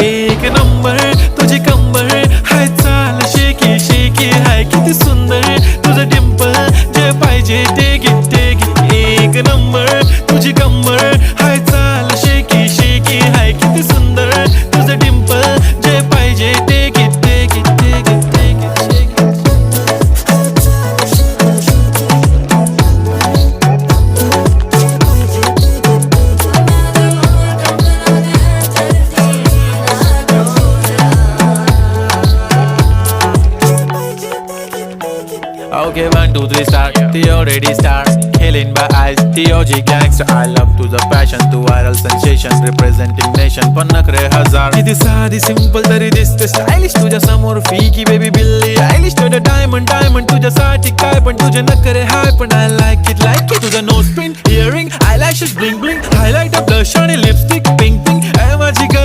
एक नंबर तुझी कंबर हाय, चाल शेकी शेकी हाय, किती सुंदर तुझं डिंपल, जे पाहिजे ते घे एक नंबर तुझी कंबर हाय, चाल शेकी शेकी हाय, किती सुंदर तुझं डिंपल, जे पाहिजे ते घे Okay, 1, 2, 3 start. The already starts. Killing by eyes. The OG gangster. I love to the passion, to viral sensation, representing nation. पण नखरे हजार. किती साधी simple तरी दिसते stylish तुझ्या समोर फीकी baby बिल्ली. Stylish to the diamond तुझ्यासाठी काय पण तुझे नखरे हाय पण I like it तुझं nose pin, earring, eyelashes bling bling, highlighter, blush आणि lipstick pink. माझी girl